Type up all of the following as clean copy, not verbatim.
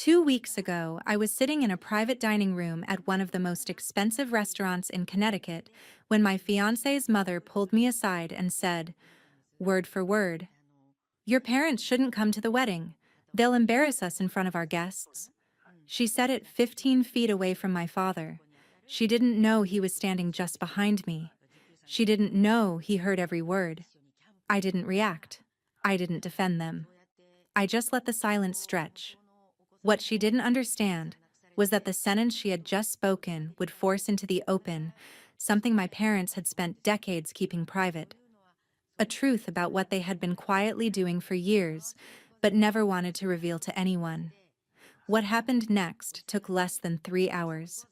2 weeks ago, I was sitting in a private dining room at one of the most expensive restaurants in Connecticut when my fiance's mother pulled me aside and said, word for word, "Your parents shouldn't come to the wedding. They'll embarrass us in front of our guests." She said it 15 feet away from my father. She didn't know he was standing just behind me. She didn't know he heard every word. I didn't react. I didn't defend them. I just let the silence stretch. What she didn't understand was that the sentence she had just spoken would force into the open something my parents had spent decades keeping private. A truth about what they had been quietly doing for years, but never wanted to reveal to anyone. What happened next took less than 3 hours.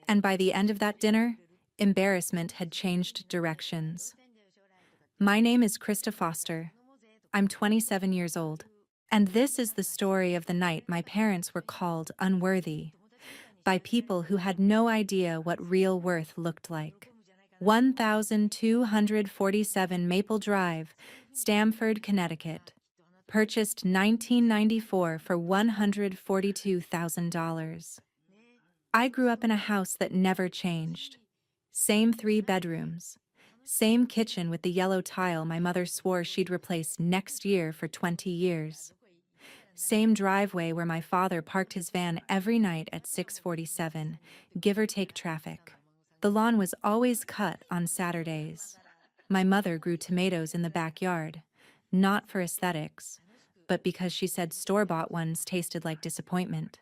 And by the end of that dinner, embarrassment had changed directions. My name is Krista Foster. I'm 27 years old. And this is the story of the night my parents were called unworthy by people who had no idea what real worth looked like. 1247 Maple Drive, Stamford, Connecticut. Purchased 1994 for $142,000. I grew up in a house that never changed. Same 3 bedrooms. Same kitchen with the yellow tile my mother swore she'd replace next year for 20 years. Same driveway where my father parked his van every night at 6:47, give or take traffic. The lawn was always cut on Saturdays. My mother grew tomatoes in the backyard, not for aesthetics, but because she said store-bought ones tasted like disappointment.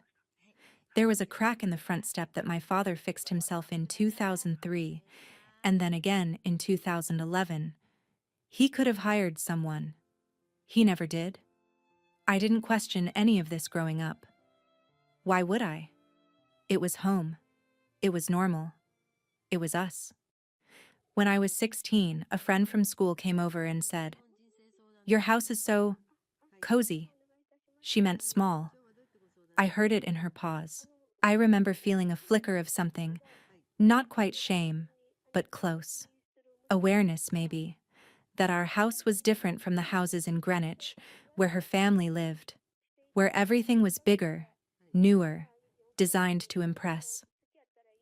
There was a crack in the front step that my father fixed himself in 2003, and then again in 2011. He could have hired someone. He never did. I didn't question any of this growing up. Why would I? It was home. It was normal. It was us. When I was 16, a friend from school came over and said, "Your house is so cozy." She meant small. I heard it in her pause. I remember feeling a flicker of something, not quite shame, but close. Awareness, maybe, that our house was different from the houses in Greenwich, where her family lived, where everything was bigger, newer, designed to impress.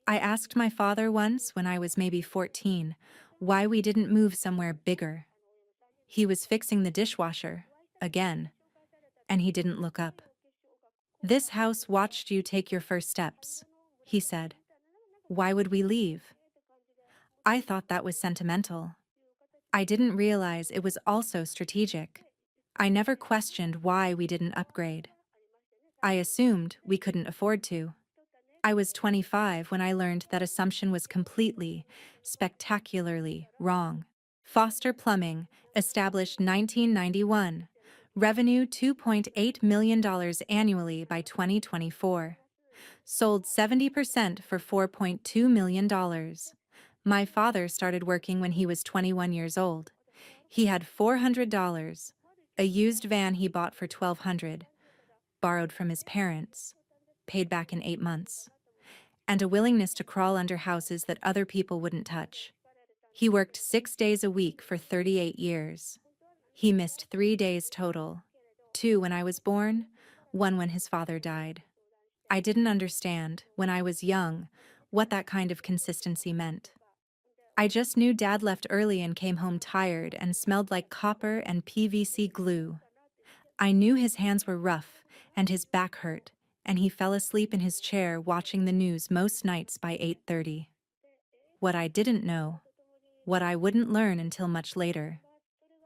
I asked my father once, when I was maybe 14, why we didn't move somewhere bigger. He was fixing the dishwasher, again, and he didn't look up. "This house watched you take your first steps," he said. "Why would we leave?" I thought that was sentimental. I didn't realize it was also strategic. I never questioned why we didn't upgrade. I assumed we couldn't afford to. I was 25 when I learned that assumption was completely, spectacularly wrong. Foster Plumbing, established 1991. Revenue $2.8 million annually by 2024. Sold 70% for $4.2 million. My father started working when he was 21 years old. He had $400, a used van he bought for $1,200, borrowed from his parents, paid back in 8 months, and a willingness to crawl under houses that other people wouldn't touch. He worked 6 days a week for 38 years. He missed 3 days total, 2 when I was born, 1 when his father died. I didn't understand, when I was young, what that kind of consistency meant. I just knew Dad left early and came home tired and smelled like copper and PVC glue. I knew his hands were rough and his back hurt, and he fell asleep in his chair watching the news most nights by 8:30. What I didn't know, what I wouldn't learn until much later,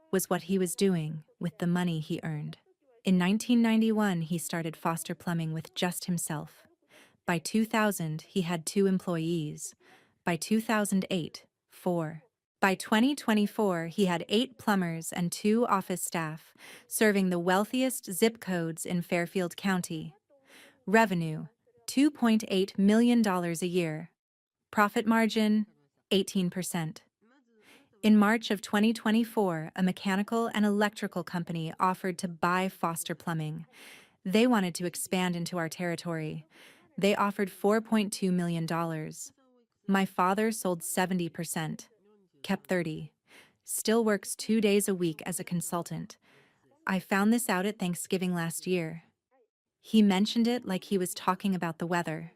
was what he was doing with the money he earned. In 1991, he started Foster Plumbing with just himself. By 2000, he had 2 employees. By 2008, 4. By 2024, he had 8 plumbers and 2 office staff, serving the wealthiest zip codes in Fairfield County. Revenue, $2.8 million a year. Profit margin, 18%. In March of 2024, a mechanical and electrical company offered to buy Foster Plumbing. They wanted to expand into our territory. They offered $4.2 million. My father sold 70%, kept 30, still works 2 days a week as a consultant. I found this out at Thanksgiving last year. He mentioned it like he was talking about the weather.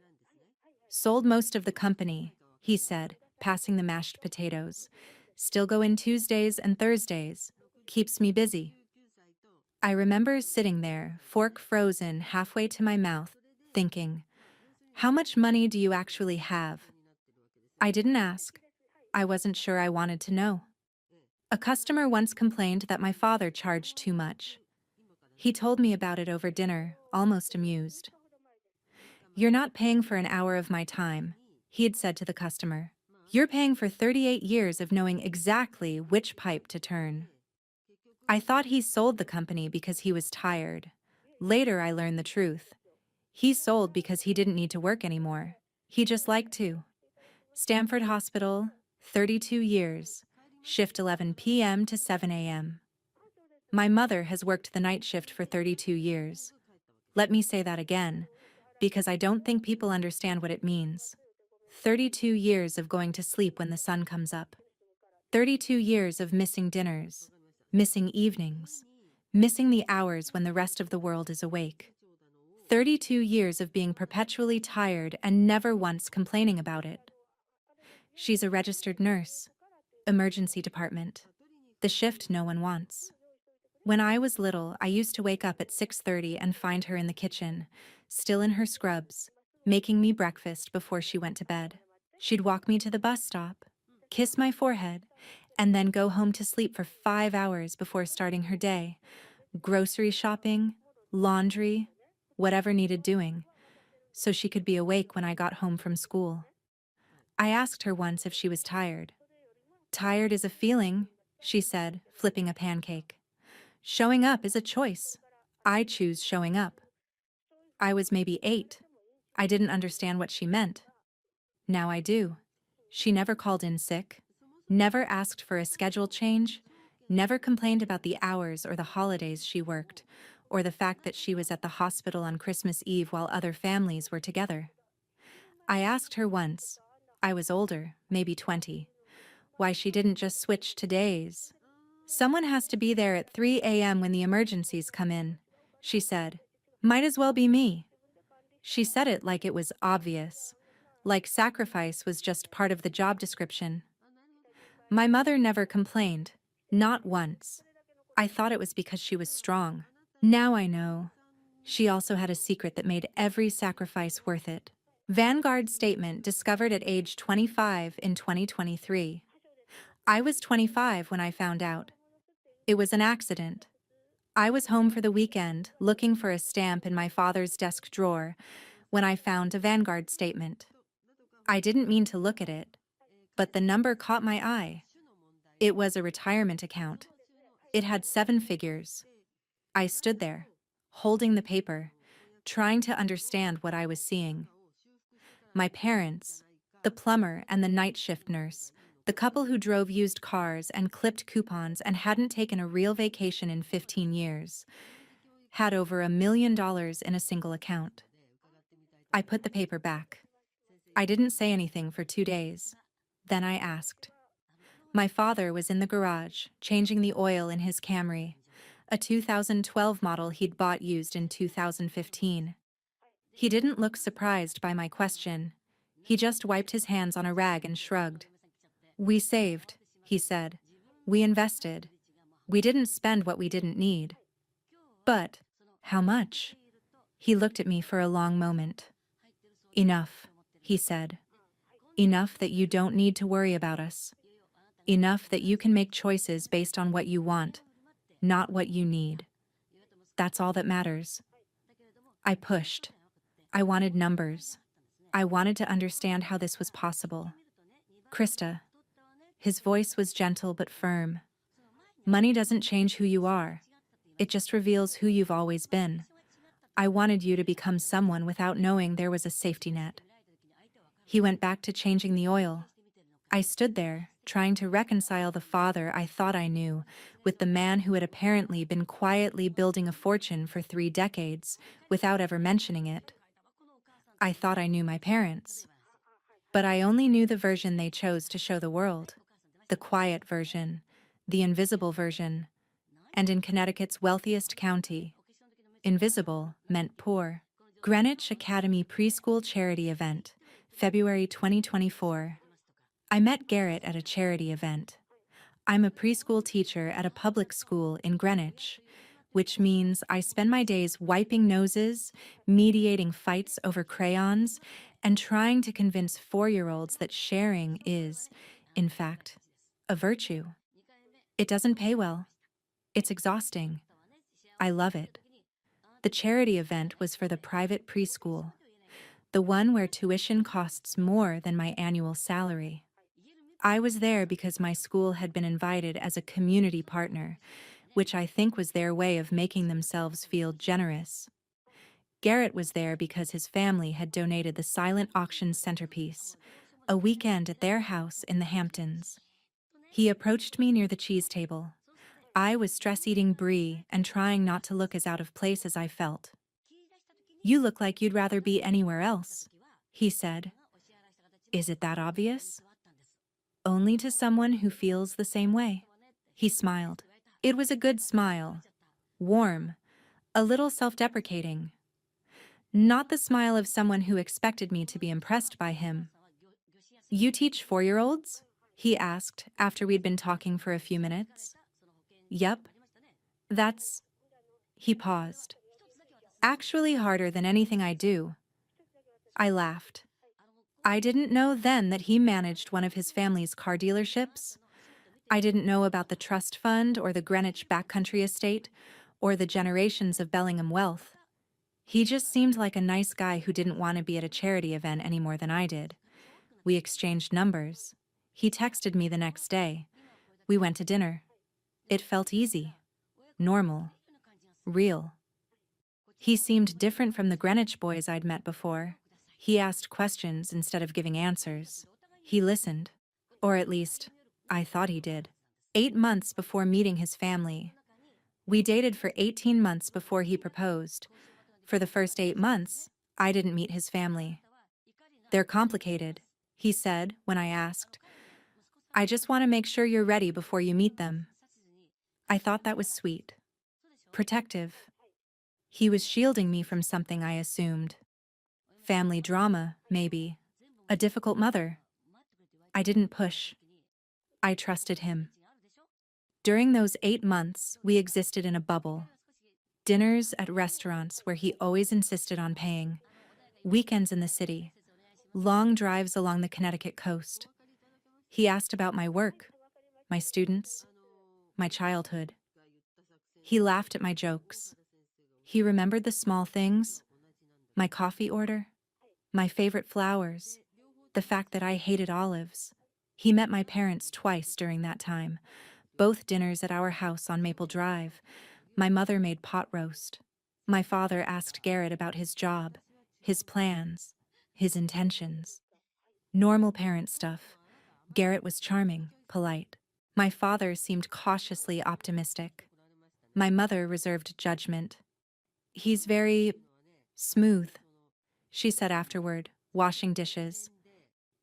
Sold most of the company, he said, passing the mashed potatoes. Still go in Tuesdays and Thursdays. Keeps me busy. I remember sitting there, fork frozen halfway to my mouth, thinking, how much money do you actually have? I didn't ask. I wasn't sure I wanted to know. A customer once complained that my father charged too much. He told me about it over dinner, almost amused. You're not paying for an hour of my time, he had said to the customer. You're paying for 38 years of knowing exactly which pipe to turn. I thought he sold the company because he was tired. Later I learned the truth. He sold because he didn't need to work anymore. He just liked to. Stamford Hospital, 32 years, shift 11 p.m. to 7 a.m. My mother has worked the night shift for 32 years. Let me say that again, because I don't think people understand what it means. 32 years of going to sleep when the sun comes up. 32 years of missing dinners, missing evenings, missing the hours when the rest of the world is awake. 32 years of being perpetually tired and never once complaining about it. She's a registered nurse. Emergency department. The shift no one wants. When I was little, I used to wake up at 6:30 and find her in the kitchen, still in her scrubs, making me breakfast before she went to bed. She'd walk me to the bus stop, kiss my forehead, and then go home to sleep for 5 hours before starting her day. Grocery shopping, laundry, whatever needed doing, so she could be awake when I got home from school. I asked her once if she was tired. Tired is a feeling, she said, flipping a pancake. Showing up is a choice. I choose showing up. I was maybe 8. I didn't understand what she meant. Now I do. She never called in sick, never asked for a schedule change, never complained about the hours or the holidays she worked, or the fact that she was at the hospital on Christmas Eve while other families were together. I asked her once, I was older, maybe 20, why she didn't just switch to days. Someone has to be there at 3 a.m. when the emergencies come in, she said. Might as well be me. She said it like it was obvious, like sacrifice was just part of the job description. My mother never complained, not once. I thought it was because she was strong. Now I know. She also had a secret that made every sacrifice worth it. Vanguard statement discovered at age 25 in 2023. I was 25 when I found out. It was an accident. I was home for the weekend, looking for a stamp in my father's desk drawer, when I found a Vanguard statement. I didn't mean to look at it, but the number caught my eye. It was a retirement account. It had 7 figures. I stood there, holding the paper, trying to understand what I was seeing. My parents, the plumber and the night shift nurse, the couple who drove used cars and clipped coupons and hadn't taken a real vacation in 15 years, had over $1 million in a single account. I put the paper back. I didn't say anything for 2 days. Then I asked. My father was in the garage, changing the oil in his Camry, a 2012 model he'd bought used in 2015. He didn't look surprised by my question. He just wiped his hands on a rag and shrugged. We saved, he said. We invested. We didn't spend what we didn't need. But how much? He looked at me for a long moment. Enough, he said. Enough that you don't need to worry about us. Enough that you can make choices based on what you want, not what you need. That's all that matters. I pushed. I wanted numbers. I wanted to understand how this was possible. Krista. His voice was gentle but firm. Money doesn't change who you are. It just reveals who you've always been. I wanted you to become someone without knowing there was a safety net. He went back to changing the oil. I stood there, trying to reconcile the father I thought I knew with the man who had apparently been quietly building a fortune for 3 decades without ever mentioning it. I thought I knew my parents. But I only knew the version they chose to show the world. The quiet version, the invisible version, and in Connecticut's wealthiest county. Invisible meant poor. Greenwich Academy Preschool Charity Event, February 2024. I met Garrett at a charity event. I'm a preschool teacher at a public school in Greenwich, which means I spend my days wiping noses, mediating fights over crayons, and trying to convince 4-year-olds that sharing is, in fact, a virtue. It doesn't pay well. It's exhausting. I love it. The charity event was for the private preschool, the one where tuition costs more than my annual salary. I was there because my school had been invited as a community partner, which I think was their way of making themselves feel generous. Garrett was there because his family had donated the silent auction centerpiece, a weekend at their house in the Hamptons. He approached me near the cheese table. I was stress-eating brie and trying not to look as out of place as I felt. "You look like you'd rather be anywhere else," he said. "Is it that obvious?" "Only to someone who feels the same way." He smiled. It was a good smile. Warm. A little self-deprecating. Not the smile of someone who expected me to be impressed by him. "You teach 4-year-olds?" he asked after we'd been talking for a few minutes. "Yep. That's..." He paused. "Actually harder than anything I do." I laughed. I didn't know then that he managed one of his family's car dealerships. I didn't know about the trust fund or the Greenwich backcountry estate or the generations of Bellingham wealth. He just seemed like a nice guy who didn't want to be at a charity event any more than I did. We exchanged numbers. He texted me the next day. We went to dinner. It felt easy, normal, real. He seemed different from the Greenwich boys I'd met before. He asked questions instead of giving answers. He listened. Or at least, I thought he did. 8 months before meeting his family. We dated for 18 months before he proposed. For the first 8 months, I didn't meet his family. "They're complicated," he said when I asked. "I just want to make sure you're ready before you meet them." I thought that was sweet. Protective. He was shielding me from something I assumed. Family drama, maybe. A difficult mother. I didn't push. I trusted him. During those 8 months, we existed in a bubble. Dinners at restaurants where he always insisted on paying. Weekends in the city. Long drives along the Connecticut coast. He asked about my work, my students, my childhood. He laughed at my jokes. He remembered the small things, my coffee order, my favorite flowers, the fact that I hated olives. He met my parents twice during that time, both dinners at our house on Maple Drive. My mother made pot roast. My father asked Garrett about his job, his plans, his intentions. Normal parent stuff. Garrett was charming, polite. My father seemed cautiously optimistic. My mother reserved judgment. "He's very smooth," she said afterward, washing dishes.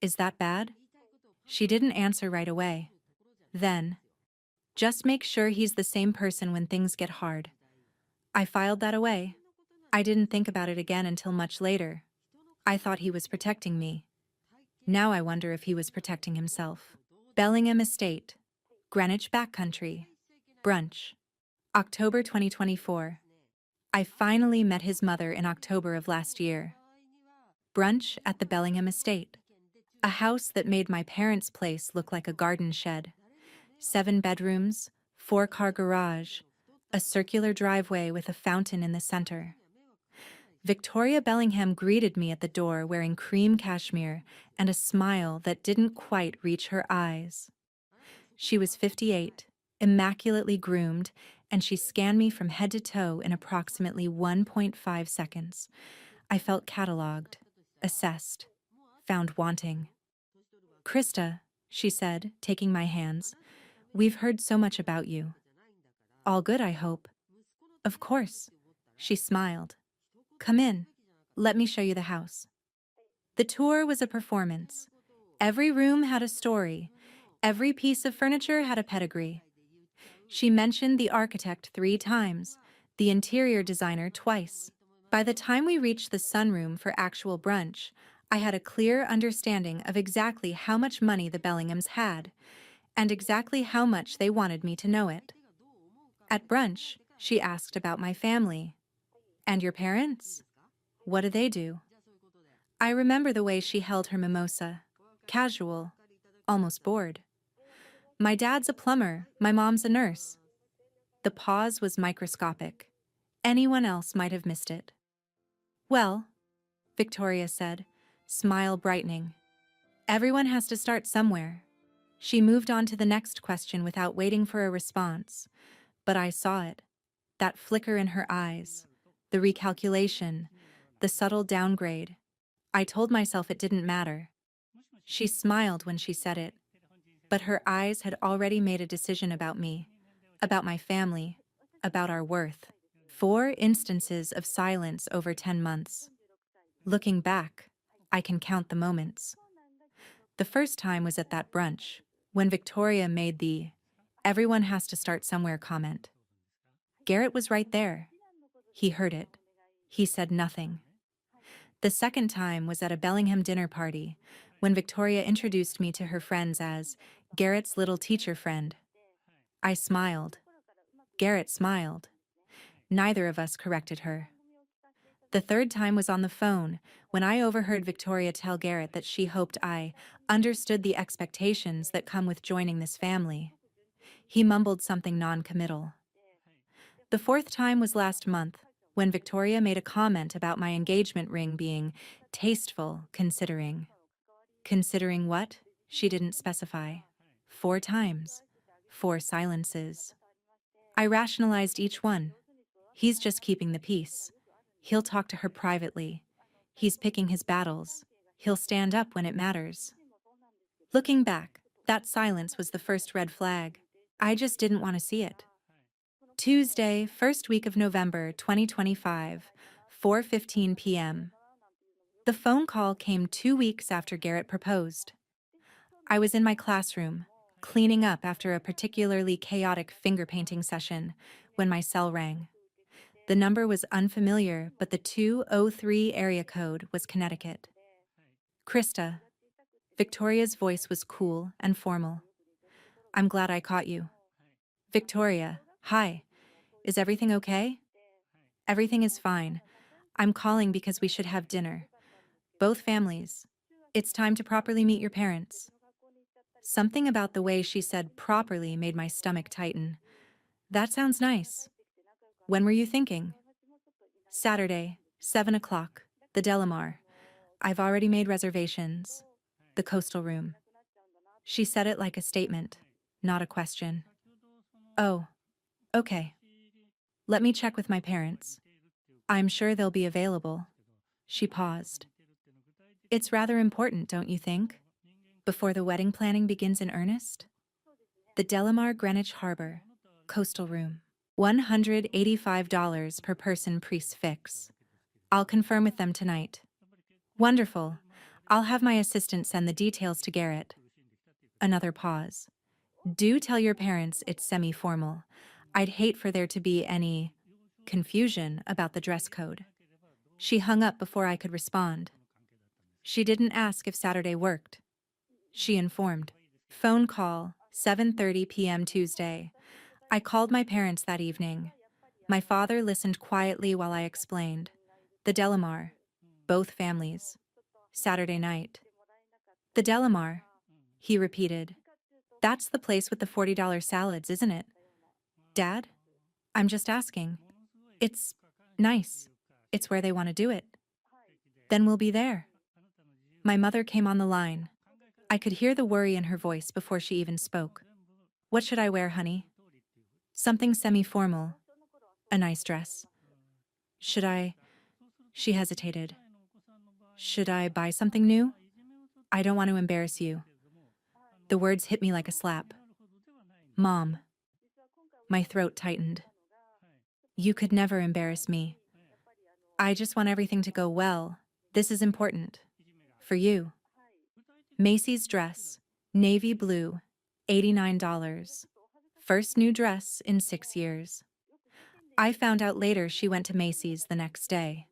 "Is that bad?" She didn't answer right away. Then, "Just make sure he's the same person when things get hard." I filed that away. I didn't think about it again until much later. I thought he was protecting me. Now I wonder if he was protecting himself. Bellingham Estate, Greenwich Backcountry, Brunch, October 2024. I finally met his mother in October of last year. Brunch at the Bellingham Estate, a house that made my parents' place look like a garden shed. 7 bedrooms, 4-car garage, a circular driveway with a fountain in the center. Victoria Bellingham greeted me at the door wearing cream cashmere and a smile that didn't quite reach her eyes. She was 58, immaculately groomed, and she scanned me from head to toe in approximately 1.5 seconds. I felt catalogued, assessed, found wanting. "Krista," she said, taking my hands, "we've heard so much about you." "All good, I hope." "Of course." She smiled. "Come in. Let me show you the house." The tour was a performance. Every room had a story. Every piece of furniture had a pedigree. She mentioned the architect 3 times, the interior designer twice. By the time we reached the sunroom for actual brunch, I had a clear understanding of exactly how much money the Bellinghams had, and exactly how much they wanted me to know it. At brunch, she asked about my family. And your parents? What do they do? I remember the way she held her mimosa. Casual, almost bored. My dad's a plumber, my mom's a nurse. The pause was microscopic. Anyone else might have missed it. Well, Victoria said, smile brightening. Everyone has to start somewhere. She moved on to the next question without waiting for a response. But I saw it. That flicker in her eyes. The recalculation. The subtle downgrade. I told myself it didn't matter. She smiled when she said it. But her eyes had already made a decision about me. About my family. About our worth. 4 instances of silence over 10 months. Looking back, I can count the moments. The first time was at that brunch, when Victoria made the "everyone has to start somewhere" comment. Garrett was right there. He heard it. He said nothing. The second time was at a Bellingham dinner party, when Victoria introduced me to her friends as Garrett's little teacher friend. I smiled. Garrett smiled. Neither of us corrected her. The third time was on the phone, when I overheard Victoria tell Garrett that she hoped I understood the expectations that come with joining this family. He mumbled something non-committal. The fourth time was last month, when Victoria made a comment about my engagement ring being tasteful, considering. Considering what? She didn't specify. 4 times. 4 silences. I rationalized each one. He's just keeping the peace. He'll talk to her privately. He's picking his battles. He'll stand up when it matters. Looking back, that silence was the first red flag. I just didn't want to see it. Tuesday, first week of November 2025, 4:15 p.m. The phone call came 2 weeks after Garrett proposed. I was in my classroom, cleaning up after a particularly chaotic finger painting session, when my cell rang. The number was unfamiliar, but the 203 area code was Connecticut. Krista. Victoria's voice was cool and formal. I'm glad I caught you. Victoria. Hi. Is everything okay? Everything is fine. I'm calling because we should have dinner. Both families. It's time to properly meet your parents. Something about the way she said properly made my stomach tighten. That sounds nice. When were you thinking? Saturday, 7 o'clock, the Delamar. I've already made reservations. The coastal room. She said it like a statement, not a question. Oh, okay. Let me check with my parents. I'm sure they'll be available. She paused. It's rather important, don't you think? Before the wedding planning begins in earnest? The Delamar Greenwich Harbor, coastal room. $185 per person priest fix. I'll confirm with them tonight. Wonderful. I'll have my assistant send the details to Garrett. Another pause. Do tell your parents it's semi-formal. I'd hate for there to be any confusion about the dress code. She hung up before I could respond. She didn't ask if Saturday worked. She informed. Phone call, 7:30 p.m. Tuesday. I called my parents that evening. My father listened quietly while I explained. The Delamar. Both families. Saturday night. The Delamar. He repeated. That's the place with the $40 salads, isn't it? Dad? I'm just asking. It's nice. It's where they want to do it. Then we'll be there. My mother came on the line. I could hear the worry in her voice before she even spoke. What should I wear, honey? Something semi-formal. A nice dress. Should I? She hesitated. Should I buy something new? I don't want to embarrass you. The words hit me like a slap. Mom. My throat tightened. You could never embarrass me. I just want everything to go well. This is important. For you. Macy's dress, navy blue, $89. First new dress in 6 years. I found out later she went to Macy's the next day.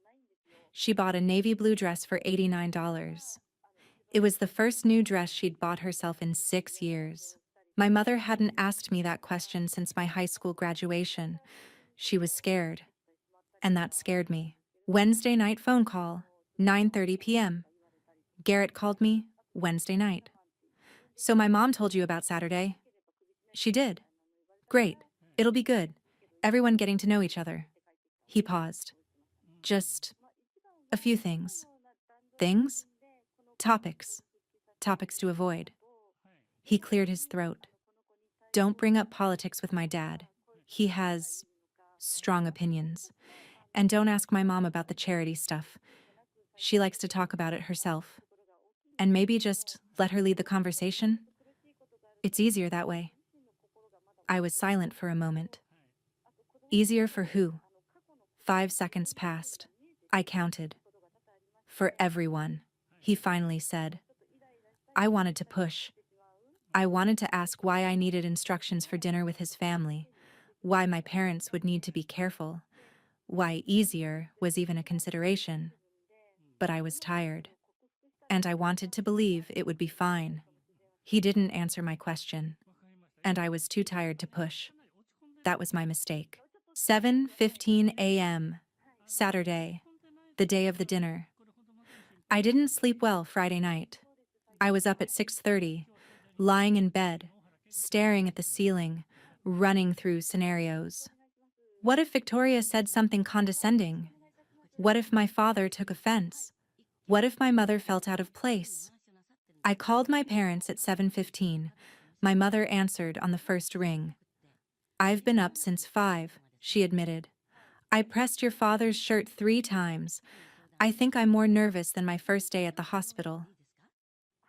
She bought a navy blue dress for $89. It was the first new dress she'd bought herself in 6 years. My mother hadn't asked me that question since my high school graduation. She was scared, and that scared me. Wednesday night phone call, 9:30 p.m. Garrett called me Wednesday night. So my mom told you about Saturday? She did. Great. It'll be good. Everyone getting to know each other. He paused. Just a few things. Things? Topics. Topics to avoid. He cleared his throat. Don't bring up politics with my dad. He has strong opinions. And don't ask my mom about the charity stuff. She likes to talk about it herself. And maybe just let her lead the conversation? It's easier that way. I was silent for a moment. Easier for who? 5 seconds passed. I counted. For everyone, he finally said. I wanted to push. I wanted to ask why I needed instructions for dinner with his family, why my parents would need to be careful, why easier was even a consideration. But I was tired, and I wanted to believe it would be fine. He didn't answer my question, and I was too tired to push. That was my mistake. 7:15 a.m., Saturday, the day of the dinner. I didn't sleep well Friday night. I was up at 6:30, lying in bed, staring at the ceiling, running through scenarios. What if Victoria said something condescending? What if my father took offense? What if my mother felt out of place? I called my parents at 7:15. My mother answered on the first ring. I've been up since 5, she admitted. I pressed your father's shirt 3 times. I think I'm more nervous than my first day at the hospital.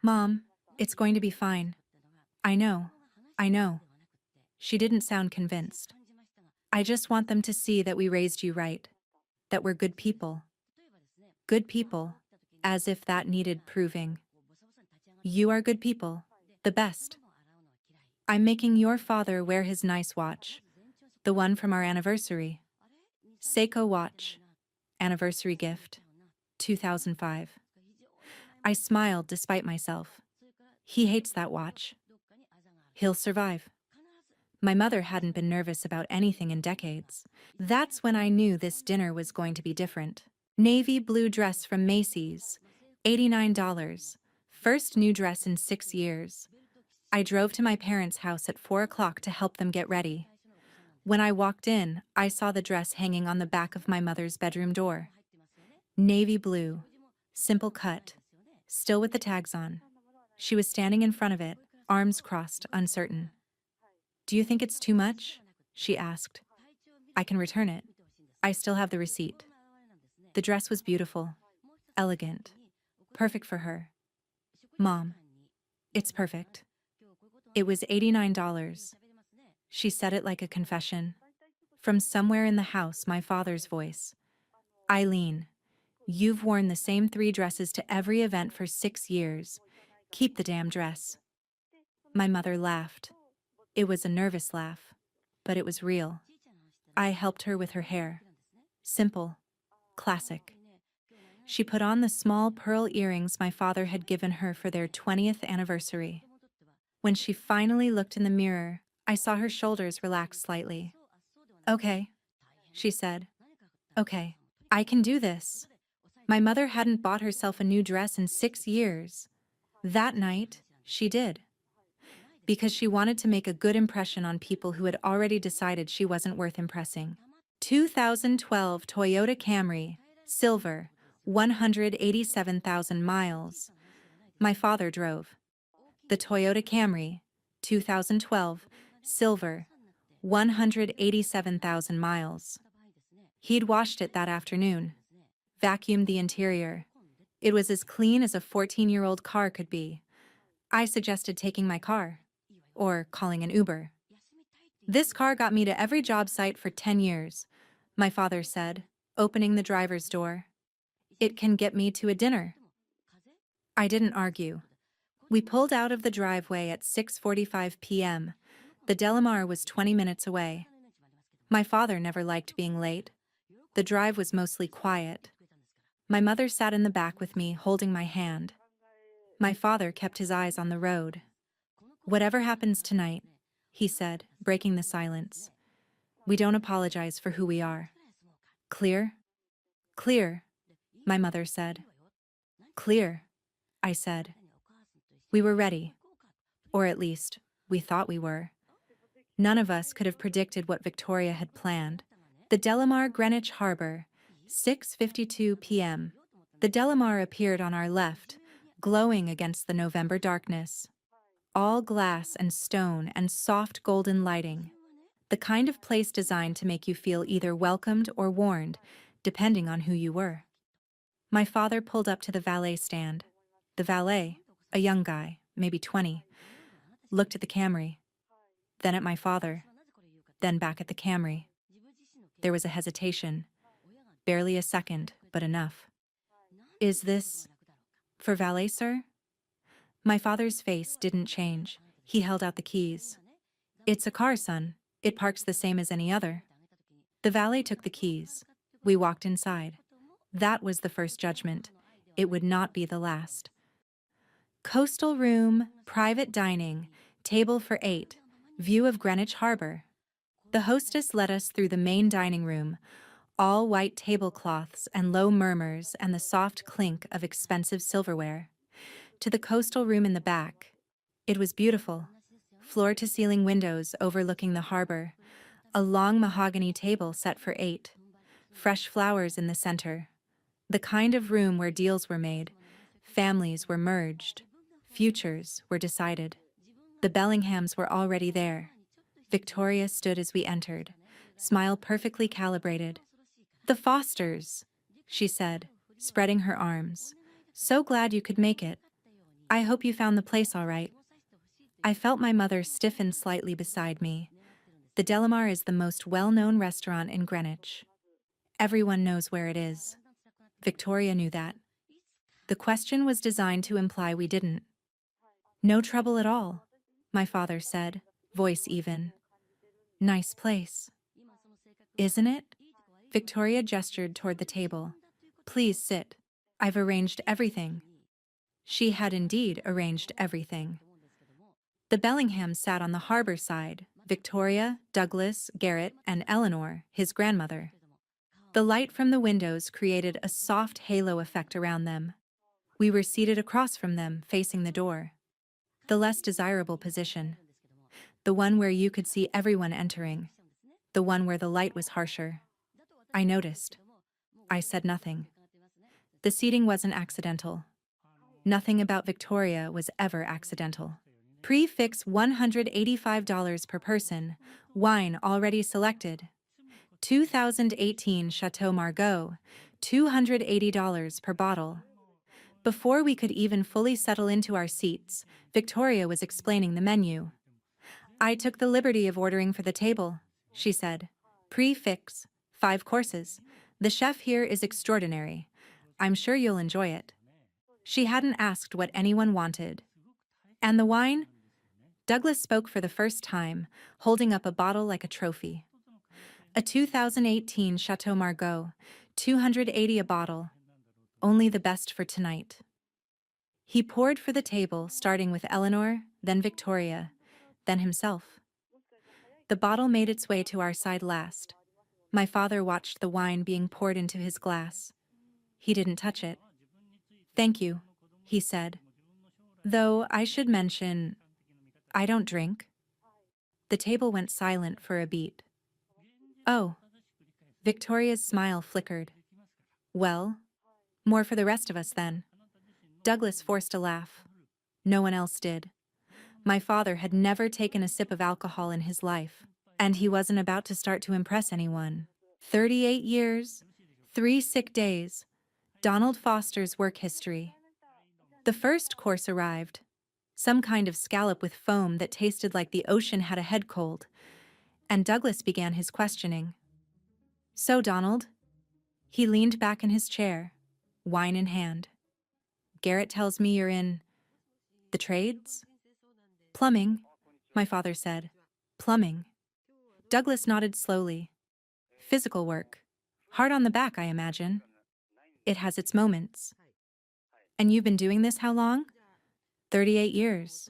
Mom, it's going to be fine. I know. I know. She didn't sound convinced. I just want them to see that we raised you right, that we're good people. Good people, as if that needed proving. You are good people, the best. I'm making your father wear his nice watch, the one from our anniversary. Seiko watch, anniversary gift, 2005. I smiled despite myself. He hates that watch. He'll survive. My mother hadn't been nervous about anything in decades. That's when I knew this dinner was going to be different. Navy blue dress from Macy's, $89. First new dress in 6 years. I drove to my parents' house at 4 o'clock to help them get ready. When I walked in, I saw the dress hanging on the back of my mother's bedroom door. Navy blue, simple cut, still with the tags on. She was standing in front of it, arms crossed, uncertain. Do you think it's too much? She asked. I can return it. I still have the receipt. The dress was beautiful, elegant, perfect for her. Mom, it's perfect. It was $89. She said it like a confession. From somewhere in the house, my father's voice. Eileen, you've worn the same 3 dresses to every event for 6 years. Keep the damn dress. My mother laughed. It was a nervous laugh, but it was real. I helped her with her hair. Simple, classic. She put on the small pearl earrings my father had given her for their 20th anniversary. When she finally looked in the mirror, I saw her shoulders relax slightly. Okay, she said. Okay, I can do this. My mother hadn't bought herself a new dress in 6 years. That night, she did. Because she wanted to make a good impression on people who had already decided she wasn't worth impressing. 2012 Toyota Camry, silver, 187,000 miles. My father drove. The Toyota Camry, 2012, silver, 187,000 miles. He'd washed it that afternoon, vacuumed the interior. It was as clean as a 14-year-old car could be. I suggested taking my car, or calling an Uber. This car got me to every job site for 10 years, my father said, opening the driver's door. It can get me to a dinner. I didn't argue. We pulled out of the driveway at 6:45 p.m. The Delamar was 20 minutes away. My father never liked being late. The drive was mostly quiet. My mother sat in the back with me, holding my hand. My father kept his eyes on the road. "Whatever happens tonight," he said, breaking the silence, "we don't apologize for who we are." "Clear?" "Clear," my mother said. "Clear," I said. We were ready. Or at least, we thought we were. None of us could have predicted what Victoria had planned. The Delamar Greenwich Harbor, 6:52 p.m. The Delamar appeared on our left, glowing against the November darkness. All glass and stone and soft golden lighting. The kind of place designed to make you feel either welcomed or warned, depending on who you were. My father pulled up to the valet stand. The valet, a young guy, maybe 20, looked at the Camry, then at my father, then back at the Camry. There was a hesitation. Barely a second, but enough. "Is this for valet, sir?" My father's face didn't change. He held out the keys. "It's a car, son. It parks the same as any other." The valet took the keys. We walked inside. That was the first judgment. It would not be the last. Coastal room, private dining, table for 8, view of Greenwich Harbor. The hostess led us through the main dining room, all white tablecloths and low murmurs and the soft clink of expensive silverware, to the coastal room in the back. It was beautiful. Floor-to-ceiling windows overlooking the harbor, a long mahogany table set for 8, fresh flowers in the center. The kind of room where deals were made, families were merged, futures were decided. The Bellinghams were already there. Victoria stood as we entered, smile perfectly calibrated. "The Fosters," she said, spreading her arms. "So glad you could make it. I hope you found the place all right." I felt my mother stiffen slightly beside me. The Delamar is the most well-known restaurant in Greenwich. Everyone knows where it is. Victoria knew that. The question was designed to imply we didn't. "No trouble at all," my father said, voice even. "Nice place. Isn't it?" Victoria gestured toward the table. "Please sit. I've arranged everything." She had indeed arranged everything. The Bellinghams sat on the harbor side, Victoria, Douglas, Garrett, and Eleanor, his grandmother. The light from the windows created a soft halo effect around them. We were seated across from them, facing the door. The less desirable position. The one where you could see everyone entering. The one where the light was harsher. I noticed. I said nothing. The seating wasn't accidental. Nothing about Victoria was ever accidental. Prefix $185 per person, wine already selected. 2018 Chateau Margaux, $280 per bottle. Before we could even fully settle into our seats, Victoria was explaining the menu. "I took the liberty of ordering for the table," she said. "Prefix, 5 courses. The chef here is extraordinary. I'm sure you'll enjoy it." She hadn't asked what anyone wanted. "And the wine?" Douglas spoke for the first time, holding up a bottle like a trophy. "A 2018 Chateau Margaux, $280 a bottle. Only the best for tonight." He poured for the table, starting with Eleanor, then Victoria, then himself. The bottle made its way to our side last. My father watched the wine being poured into his glass. He didn't touch it. "Thank you," he said. "Though I should mention, I don't drink." The table went silent for a beat. "Oh." Victoria's smile flickered. "Well, more for the rest of us then." Douglas forced a laugh. No one else did. My father had never taken a sip of alcohol in his life, and he wasn't about to start to impress anyone. 38 years, 3 sick days, Donald Foster's work history. The first course arrived. Some kind of scallop with foam that tasted like the ocean had a head cold, and Douglas began his questioning. "So, Donald?" He leaned back in his chair, wine in hand. "Garrett tells me you're in the trades?" "Plumbing," my father said. "Plumbing." Douglas nodded slowly. Physical work. Hard on the back, I imagine. It has its moments. And you've been doing this how long? 38 years.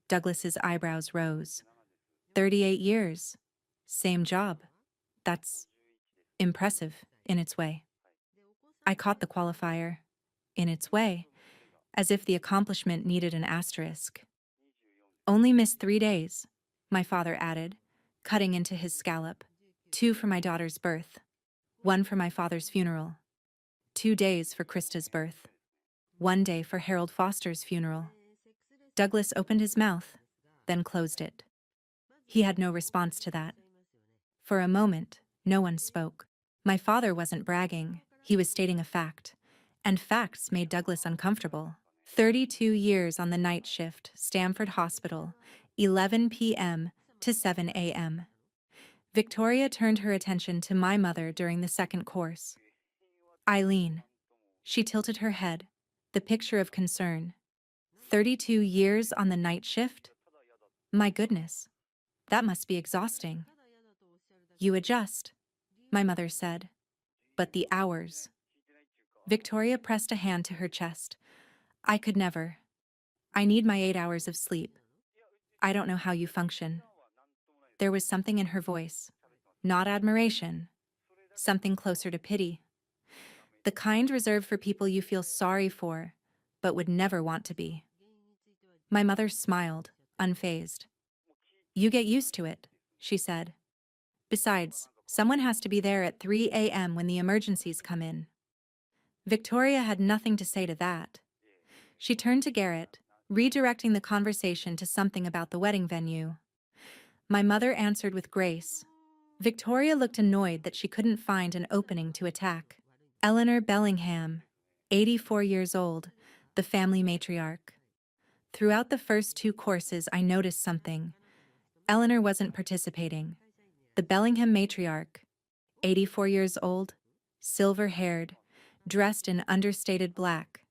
Douglas's eyebrows rose. 38 years. Same job. That's impressive in its way. I caught the qualifier. In its way, as if the accomplishment needed an asterisk. Only missed 3 days, my father added, cutting into his scallop. 2 for my daughter's birth. 1 for my father's funeral. 2 days for Krista's birth. 1 day for Harold Foster's funeral. Douglas opened his mouth, then closed it. He had no response to that. For a moment, no one spoke. My father wasn't bragging, he was stating a fact. And facts made Douglas uncomfortable. 32 years on the night shift, Stamford Hospital, 11 p.m. to 7 a.m. Victoria turned her attention to my mother during the second course. Eileen. She tilted her head, the picture of concern. 32 years on the night shift? My goodness, that must be exhausting. You adjust, my mother said. But the hours. Victoria pressed a hand to her chest. I could never. I need my 8 hours of sleep. I don't know how you function. There was something in her voice. Not admiration. Something closer to pity. The kind reserved for people you feel sorry for, but would never want to be. My mother smiled, unfazed. You get used to it, she said. Besides, someone has to be there at 3 a.m. when the emergencies come in. Victoria had nothing to say to that. She turned to Garrett, redirecting the conversation to something about the wedding venue. My mother answered with grace. Victoria looked annoyed that she couldn't find an opening to attack. Eleanor Bellingham, 84 years old, the family matriarch. Throughout the first 2 courses, I noticed something. Eleanor wasn't participating. The Bellingham matriarch, 84 years old, silver-haired, dressed in understated black,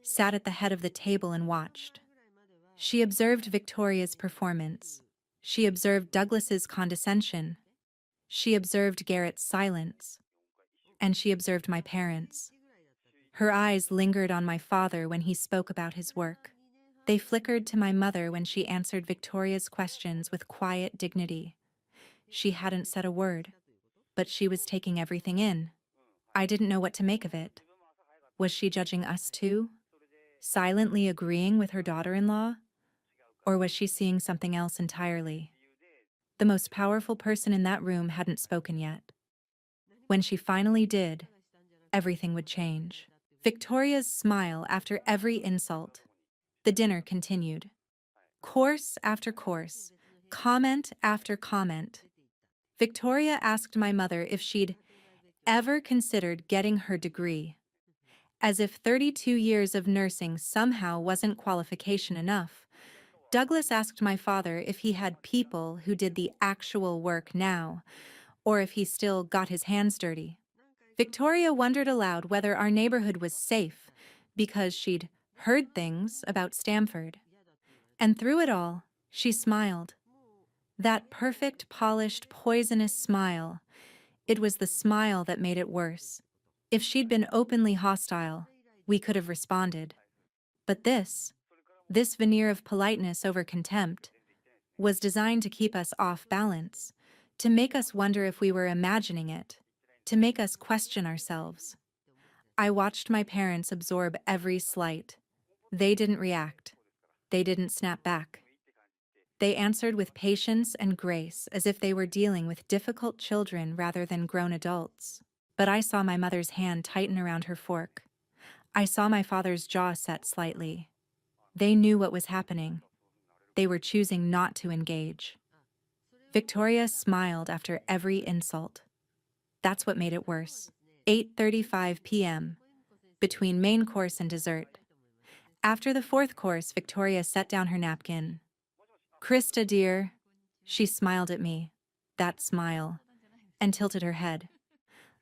sat at the head of the table and watched. She observed Victoria's performance. She observed Douglas's condescension. She observed Garrett's silence. And she observed my parents. Her eyes lingered on my father when he spoke about his work. They flickered to my mother when she answered Victoria's questions with quiet dignity. She hadn't said a word, but she was taking everything in. I didn't know what to make of it. Was she judging us too? Silently agreeing with her daughter-in-law? Or was she seeing something else entirely? The most powerful person in that room hadn't spoken yet. When she finally did, everything would change. Victoria's smile after every insult. The dinner continued. Course after course, comment after comment. Victoria asked my mother if she'd ever considered getting her degree, as if 32 years of nursing somehow wasn't qualification enough. Douglas asked my father if he had people who did the actual work now, or if he still got his hands dirty. Victoria wondered aloud whether our neighborhood was safe, because she'd heard things about Stamford. And through it all, she smiled. That perfect, polished, poisonous smile. It was the smile that made it worse. If she'd been openly hostile, we could have responded. But this veneer of politeness over contempt, was designed to keep us off balance, to make us wonder if we were imagining it, to make us question ourselves. I watched my parents absorb every slight. They didn't react. They didn't snap back. They answered with patience and grace as if they were dealing with difficult children rather than grown adults. But I saw my mother's hand tighten around her fork. I saw my father's jaw set slightly. They knew what was happening. They were choosing not to engage. Victoria smiled after every insult. That's what made it worse. 8:35 p.m., between main course and dessert. After the 4th course, Victoria set down her napkin. Krista, dear, she smiled at me, that smile, and tilted her head.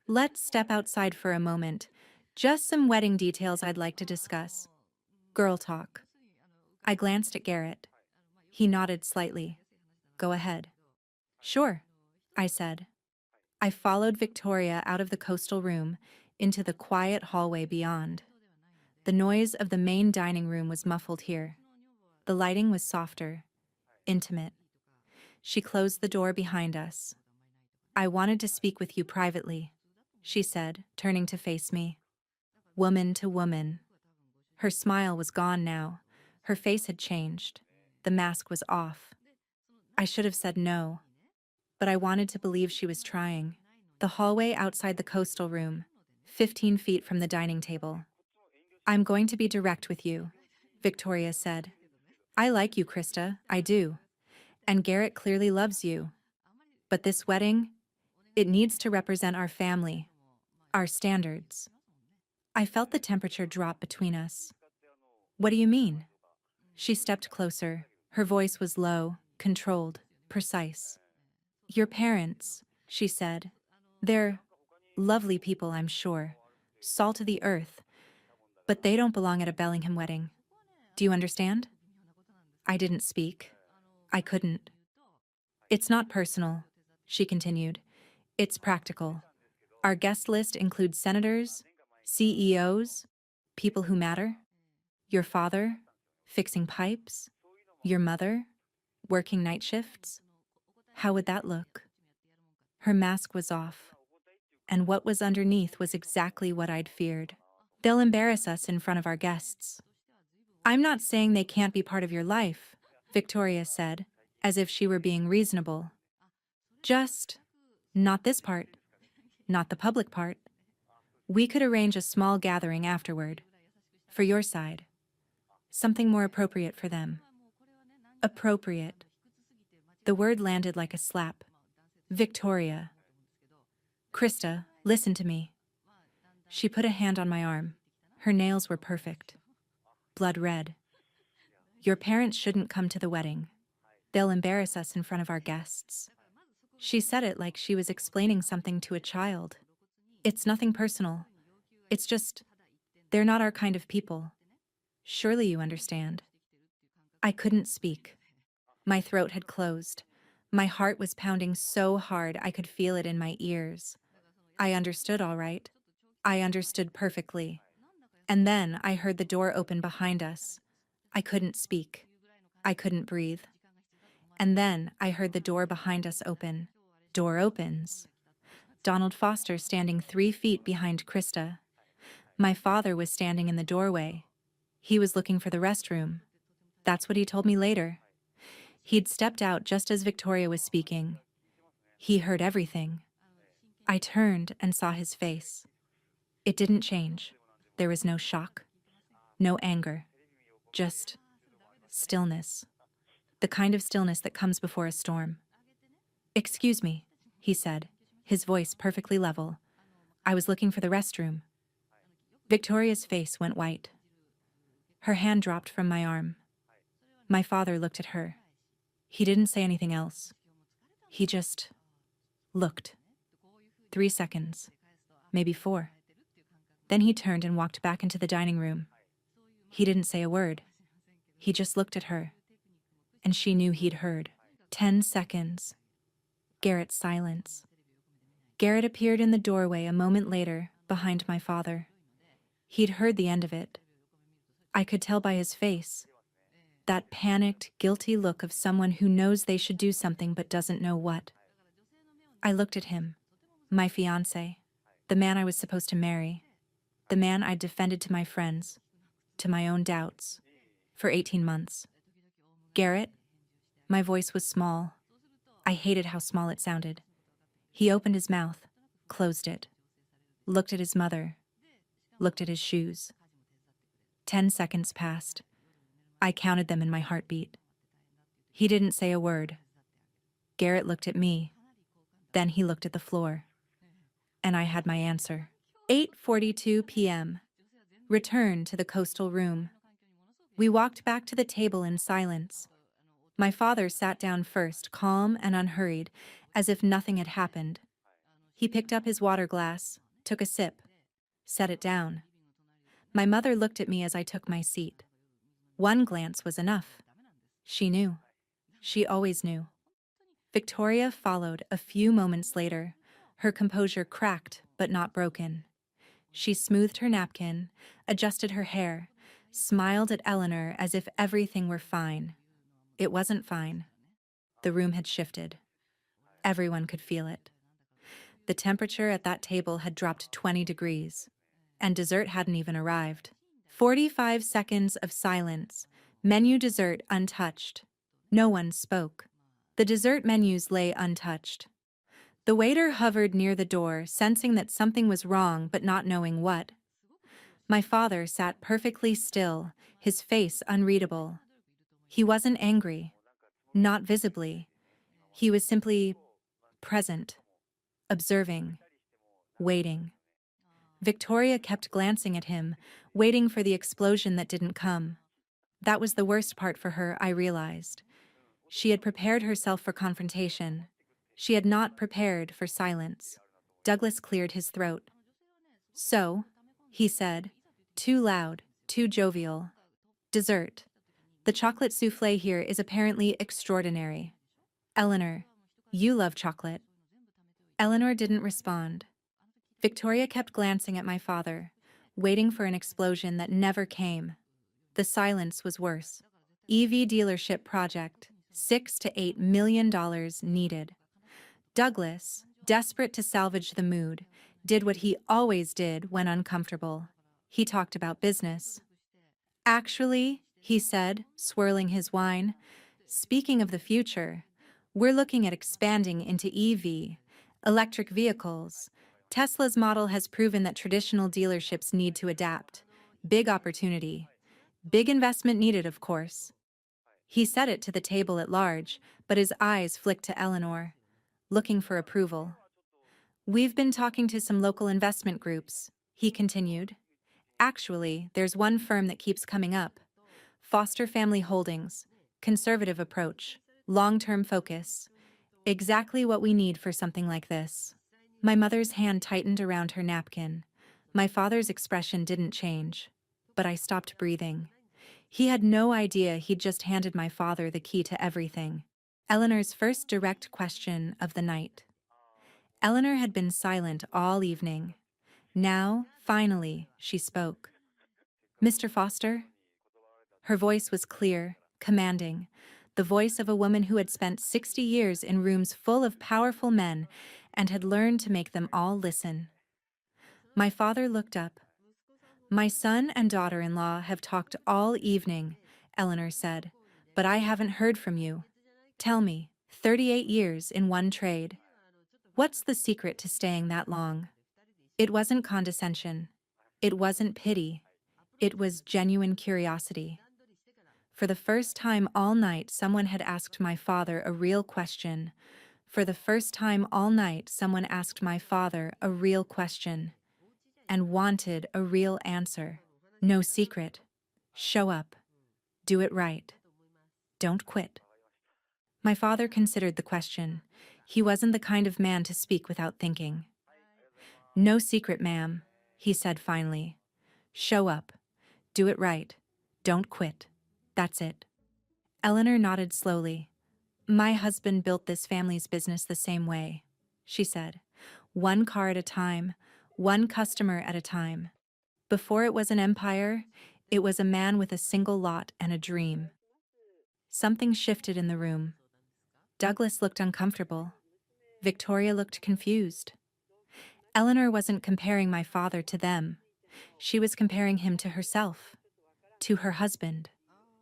Let's step outside for a moment. Just some wedding details I'd like to discuss. Girl talk. I glanced at Garrett. He nodded slightly. Go ahead. Sure, I said. I followed Victoria out of the coastal room into the quiet hallway beyond. The noise of the main dining room was muffled here. The lighting was softer, intimate. She closed the door behind us. "I wanted to speak with you privately," she said, turning to face me. Woman to woman. Her smile was gone now. Her face had changed. The mask was off. I should have said no, but I wanted to believe she was trying. The hallway outside the coastal room, 15 feet from the dining table. "I'm going to be direct with you," Victoria said. "I like you, Krista, I do. And Garrett clearly loves you. But this wedding, it needs to represent our family, our standards." I felt the temperature drop between us. "What do you mean?" She stepped closer. Her voice was low, controlled, precise. "Your parents," she said. "They're lovely people, I'm sure. Salt of the earth. But they don't belong at a Bellingham wedding. Do you understand?" I didn't speak. I couldn't. "It's not personal," she continued. "It's practical. Our guest list includes senators, CEOs, people who matter. Your father, fixing pipes. Your mother, working night shifts. How would that look?" Her mask was off, and what was underneath was exactly what I'd feared. "They'll embarrass us in front of our guests." "I'm not saying they can't be part of your life," Victoria said, as if she were being reasonable. "Just not this part, not the public part. We could arrange a small gathering afterward. For your side. Something more appropriate for them." Appropriate. The word landed like a slap. "Victoria." "Krista, listen to me." She put a hand on my arm. Her nails were perfect. Blood red. "Your parents shouldn't come to the wedding. They'll embarrass us in front of our guests." She said it like she was explaining something to a child. "It's nothing personal. It's just, they're not our kind of people. Surely you understand." I couldn't speak. My throat had closed. My heart was pounding so hard I could feel it in my ears. I understood all right. I understood perfectly. And then I heard the door open behind us. I couldn't speak. I couldn't breathe. And then I heard the door behind us open. Door opens. Donald Foster standing 3 feet behind Krista. My father was standing in the doorway. He was looking for the restroom. That's what he told me later. He'd stepped out just as Victoria was speaking. He heard everything. I turned and saw his face. It didn't change. There was no shock, no anger, just stillness. The kind of stillness that comes before a storm. "Excuse me," he said, his voice perfectly level. "I was looking for the restroom." Victoria's face went white. Her hand dropped from my arm. My father looked at her. He didn't say anything else. He just looked. 3 seconds, maybe 4. Then he turned and walked back into the dining room. He didn't say a word. He just looked at her. And she knew he'd heard. 10 seconds. Garrett's silence. Garrett appeared in the doorway a moment later, behind my father. He'd heard the end of it. I could tell by his face. That panicked, guilty look of someone who knows they should do something but doesn't know what. I looked at him. My fiancé. The man I was supposed to marry. The man I'd defended to my friends, to my own doubts, for 18 months. "Garrett?" My voice was small. I hated how small it sounded. He opened his mouth, closed it, looked at his mother, looked at his shoes. 10 seconds passed. I counted them in my heartbeat. He didn't say a word. Garrett looked at me. Then he looked at the floor. And I had my answer. 8:42 p.m. Return to the coastal room. We walked back to the table in silence. My father sat down first, calm and unhurried, as if nothing had happened. He picked up his water glass, took a sip, set it down. My mother looked at me as I took my seat. One glance was enough. She knew. She always knew. Victoria followed a few moments later, Her composure cracked, but not broken. She smoothed her napkin, adjusted her hair, smiled at Eleanor as if everything were fine. It wasn't fine. The room had shifted. Everyone could feel it. The temperature at that table had dropped 20 degrees, and dessert hadn't even arrived. 45 seconds of silence. Menu dessert untouched. No one spoke. The dessert menus lay untouched. The waiter hovered near the door, sensing that something was wrong but not knowing what. My father sat perfectly still, his face unreadable. He wasn't angry. Not visibly. He was simply present, observing, waiting. Victoria kept glancing at him, waiting for the explosion that didn't come. That was the worst part for her, I realized. She had prepared herself for confrontation. She had not prepared for silence. Douglas cleared his throat. "So," he said, too loud, too jovial. "Dessert. The chocolate souffle here is apparently extraordinary. Eleanor, you love chocolate." Eleanor didn't respond. Victoria kept glancing at my father, waiting for an explosion that never came. The silence was worse. EV dealership project, $6 to $8 million needed. Douglas, desperate to salvage the mood, did what he always did when uncomfortable. He talked about business. "Actually," he said, swirling his wine, "speaking of the future, we're looking at expanding into EV, electric vehicles. Tesla's model has proven that traditional dealerships need to adapt. Big opportunity. Big investment needed, of course." He said it to the table at large, but his eyes flicked to Eleanor, looking for approval. "We've been talking to some local investment groups," he continued. "Actually, there's one firm that keeps coming up. Foster Family Holdings. Conservative approach. Long-term focus. Exactly what we need for something like this." My mother's hand tightened around her napkin. My father's expression didn't change. But I stopped breathing. He had no idea he'd just handed my father the key to everything. Eleanor's first direct question of the night. Eleanor had been silent all evening. Now, finally, she spoke. "Mr. Foster?" Her voice was clear, commanding, the voice of a woman who had spent 60 years in rooms full of powerful men and had learned to make them all listen. My father looked up. "My son and daughter-in-law have talked all evening," Eleanor said, "but I haven't heard from you. Tell me, 38 years in one trade. What's the secret to staying that long?" It wasn't condescension. It wasn't pity. It was genuine curiosity. For the first time all night, someone had asked my father a real question. For the first time all night, someone asked my father a real question and wanted a real answer. No secret. Show up. Do it right. Don't quit. My father considered the question. He wasn't the kind of man to speak without thinking. "No secret, ma'am," he said finally. "Show up. Do it right. Don't quit. That's it." Eleanor nodded slowly. "My husband built this family's business the same way," she said. "One car at a time, one customer at a time. Before it was an empire, it was a man with a single lot and a dream." Something shifted in the room. Douglas looked uncomfortable. Victoria looked confused. Eleanor wasn't comparing my father to them. She was comparing him to herself, to her husband,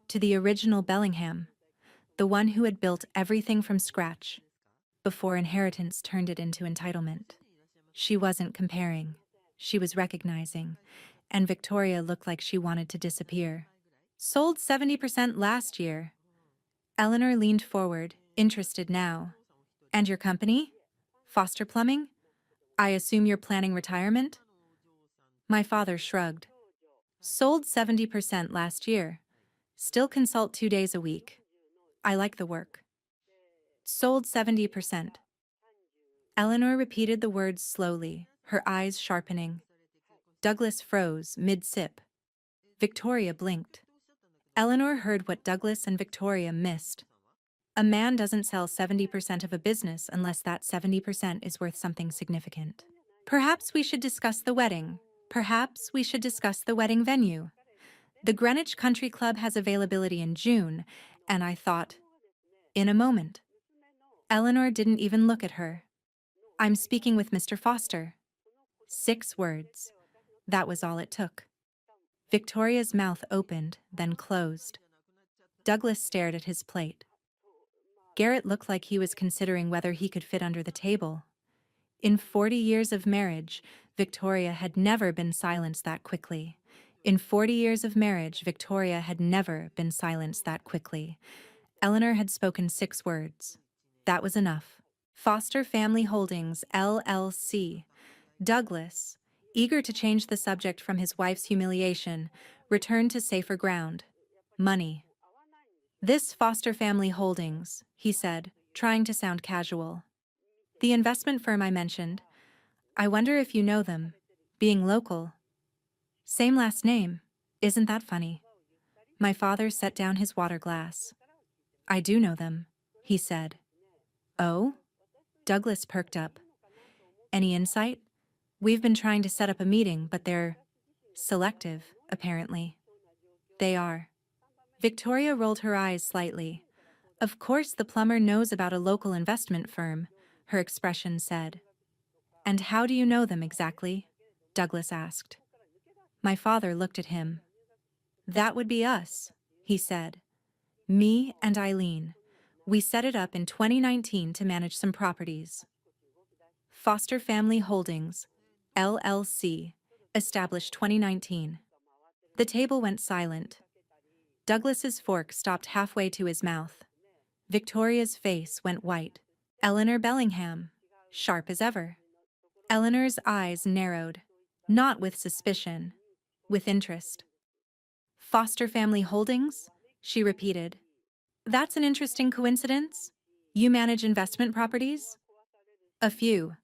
to the original Bellingham, the one who had built everything from scratch, before inheritance turned it into entitlement. She wasn't comparing. She was recognizing, and Victoria looked like she wanted to disappear. "Sold 70% last year." Eleanor leaned forward, interested now. "And your company? Foster Plumbing? I assume you're planning retirement?" My father shrugged. "Sold 70% last year. Still consult 2 days a week. I like the work." "Sold 70%. Eleanor repeated the words slowly, her eyes sharpening. Douglas froze mid-sip. Victoria blinked. Eleanor heard what Douglas and Victoria missed. A man doesn't sell 70% of a business unless that 70% is worth something significant. Perhaps we should discuss the wedding. Perhaps we should discuss the wedding venue. The Greenwich Country Club has availability in June, and I thought, in a moment. Eleanor didn't even look at her. I'm speaking with Mr. Foster. 6 words. That was all it took. Victoria's mouth opened, then closed. Douglas stared at his plate. Garrett looked like he was considering whether he could fit under the table. In 40 years of marriage, Victoria had never been silenced that quickly. In 40 years of marriage, Victoria had never been silenced that quickly. Eleanor had spoken 6 words. That was enough. Foster Family Holdings, LLC. Douglas, eager to change the subject from his wife's humiliation, returned to safer ground. Money. This Foster Family Holdings, he said, trying to sound casual. The investment firm I mentioned. I wonder if you know them. Being local. Same last name. Isn't that funny? My father set down his water glass. I do know them, he said. Oh? Douglas perked up. Any insight? We've been trying to set up a meeting, but they're selective, apparently. They are. Victoria rolled her eyes slightly. Of course the plumber knows about a local investment firm, her expression said. And how do you know them exactly? Douglas asked. My father looked at him. That would be us, he said. Me and Eileen. We set it up in 2019 to manage some properties. Foster Family Holdings, LLC, established 2019. The table went silent. Douglas's fork stopped halfway to his mouth. Victoria's face went white. Eleanor Bellingham, sharp as ever. Eleanor's eyes narrowed, not with suspicion, with interest. Foster Family Holdings? She repeated. That's an interesting coincidence. You manage investment properties? A few,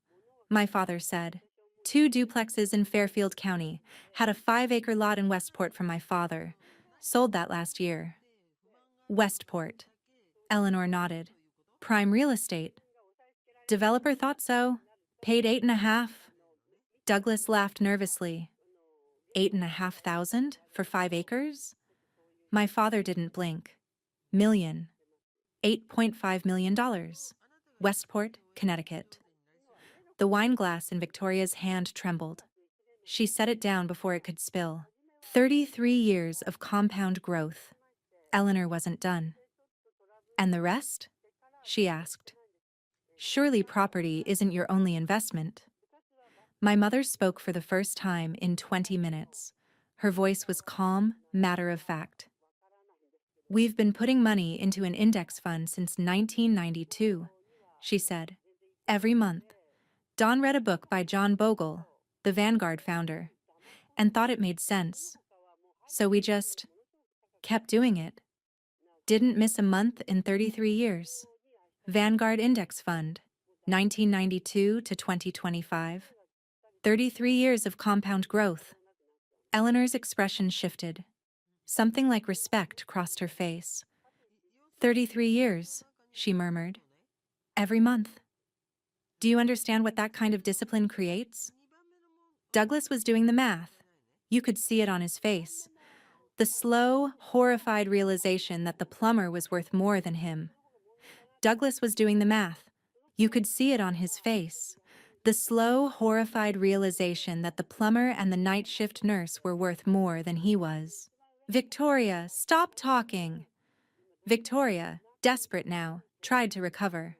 my father said. 2 duplexes in Fairfield County, had a 5-acre lot in Westport from my father. Sold that last year. Westport. Eleanor nodded. Prime real estate. Developer thought so. Paid 8.5. Douglas laughed nervously. 8,500 for 5 acres? My father didn't blink. Million. $8.5 million. Westport, Connecticut. The wine glass in Victoria's hand trembled. She set it down before it could spill. 33 years of compound growth. Eleanor wasn't done. And the rest? She asked. Surely property isn't your only investment. My mother spoke for the first time in 20 minutes. Her voice was calm, matter-of-fact. We've been putting money into an index fund since 1992, she said. Every month. Dawn read a book by John Bogle, the Vanguard founder, and thought it made sense. So we just kept doing it. Didn't miss a month in 33 years. Vanguard Index Fund, 1992 to 2025. 33 years of compound growth. Eleanor's expression shifted. Something like respect crossed her face. 33 years, she murmured. Every month. Do you understand what that kind of discipline creates? Douglas was doing the math. You could see it on his face. The slow, horrified realization that the plumber was worth more than him. Douglas was doing the math. You could see it on his face. The slow, horrified realization that the plumber and the night shift nurse were worth more than he was. Victoria, stop talking. Victoria, desperate now, tried to recover.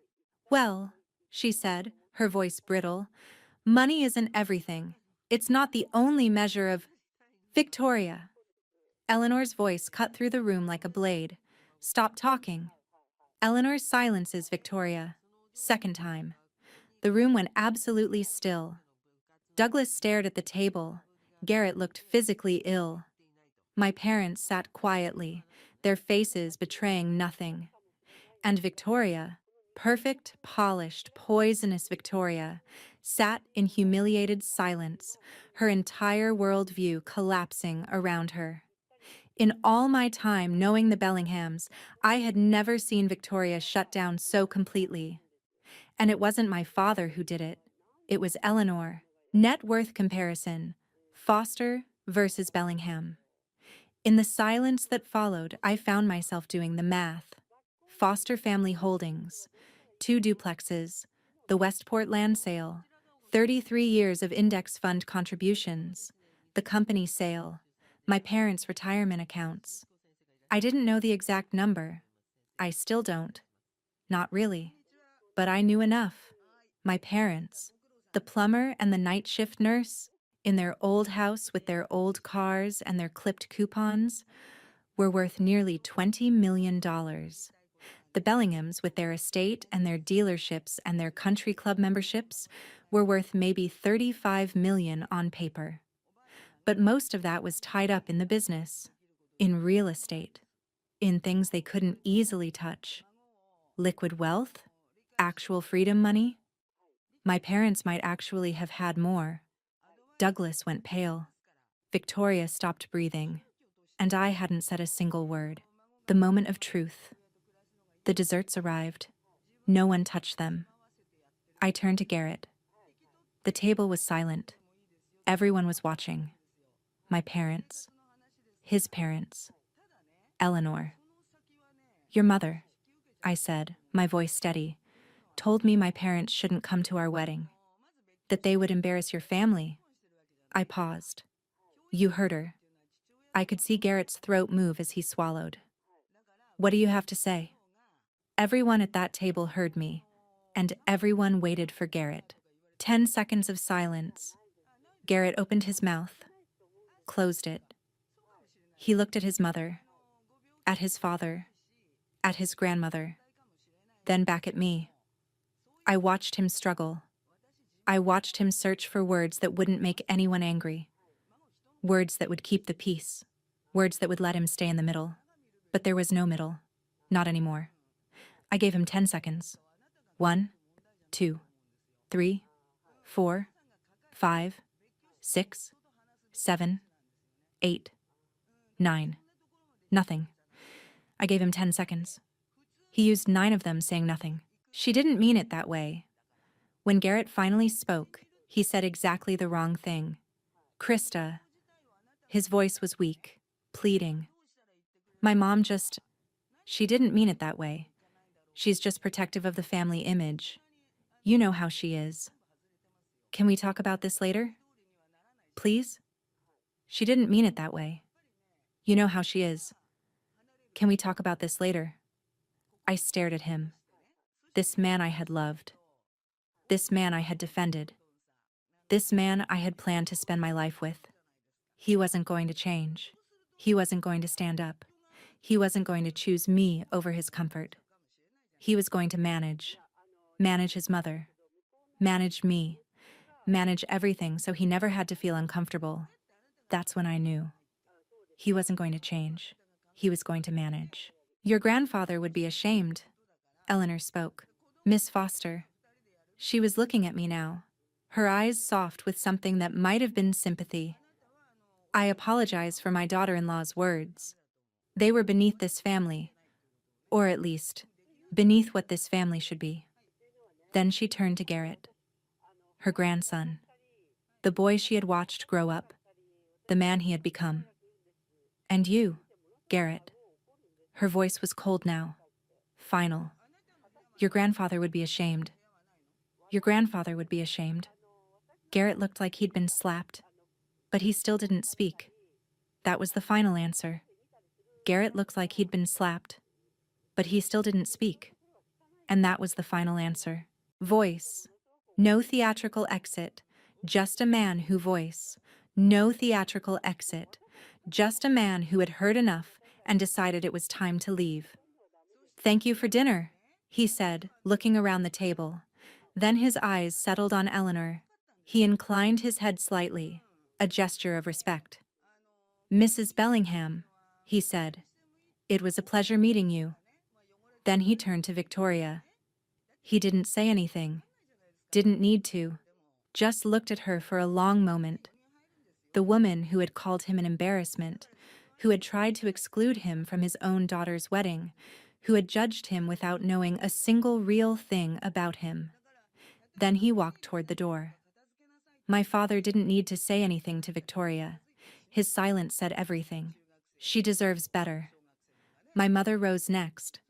Well, she said, her voice brittle, money isn't everything. It's not the only measure of... Victoria. Eleanor's voice cut through the room like a blade. Stop talking. Eleanor silences Victoria. Second time. The room went absolutely still. Douglas stared at the table. Garrett looked physically ill. My parents sat quietly, their faces betraying nothing. And Victoria, perfect, polished, poisonous Victoria, sat in humiliated silence, her entire worldview collapsing around her. In all my time knowing the Bellinghams, I had never seen Victoria shut down so completely. And it wasn't my father who did it. It was Eleanor. Net worth comparison. Foster versus Bellingham. In the silence that followed, I found myself doing the math. Foster Family Holdings, 2 duplexes, the Westport land sale, 33 years of index fund contributions, the company sale, my parents' retirement accounts. I didn't know the exact number. I still don't. Not really. But I knew enough. My parents, the plumber and the night shift nurse, in their old house with their old cars and their clipped coupons, were worth nearly $20 million. The Bellinghams, with their estate and their dealerships and their country club memberships, were worth maybe $35 million on paper. But most of that was tied up in the business, in real estate, in things they couldn't easily touch. Liquid wealth? Actual freedom money? My parents might actually have had more. Douglas went pale. Victoria stopped breathing. And I hadn't said a single word. The moment of truth. The desserts arrived. No one touched them. I turned to Garrett. The table was silent. Everyone was watching. My parents. His parents. Eleanor. Your mother, I said, my voice steady, told me my parents shouldn't come to our wedding. That they would embarrass your family. I paused. You heard her. I could see Garrett's throat move as he swallowed. What do you have to say? Everyone at that table heard me, and everyone waited for Garrett. 10 seconds of silence. Garrett opened his mouth, closed it. He looked at his mother, at his father, at his grandmother, then back at me. I watched him struggle. I watched him search for words that wouldn't make anyone angry. Words that would keep the peace. Words that would let him stay in the middle. But there was no middle. Not anymore. I gave him 10 seconds. 1, 2, 3, 4, 5, 6, 7, 8, 9. Nothing. I gave him 10 seconds. He used 9 of them saying nothing. She didn't mean it that way. When Garrett finally spoke, he said exactly the wrong thing. Krista. His voice was weak, pleading. My mom she didn't mean it that way. She's just protective of the family image. You know how she is. Can we talk about this later? Please? She didn't mean it that way. You know how she is. Can we talk about this later? I stared at him. This man I had loved. This man I had defended. This man I had planned to spend my life with. He wasn't going to change. He wasn't going to stand up. He wasn't going to choose me over his comfort. He was going to manage his mother, manage me, manage everything so he never had to feel uncomfortable. That's when I knew. He wasn't going to change. He was going to manage. Your grandfather would be ashamed. Eleanor spoke. Miss Foster. She was looking at me now, her eyes soft with something that might have been sympathy. I apologize for my daughter-in-law's words. They were beneath this family, or at least, beneath what this family should be. Then she turned to Garrett, her grandson, the boy she had watched grow up, the man he had become. And you, Garrett. Her voice was cold now, final. Your grandfather would be ashamed. Your grandfather would be ashamed. Garrett looked like he'd been slapped, but he still didn't speak. That was the final answer. Garrett looked like he'd been slapped, but he still didn't speak. And that was the final answer. Voice. No theatrical exit, just a man who voice. No theatrical exit, just a man who had heard enough and decided it was time to leave. Thank you for dinner, he said, looking around the table. Then his eyes settled on Eleanor. He inclined his head slightly, a gesture of respect. Mrs. Bellingham, he said, it was a pleasure meeting you. Then he turned to Victoria. He didn't say anything, didn't need to, just looked at her for a long moment. The woman who had called him an embarrassment, who had tried to exclude him from his own daughter's wedding, who had judged him without knowing a single real thing about him. Then he walked toward the door. My father didn't need to say anything to Victoria. His silence said everything. She deserves better. My mother rose next.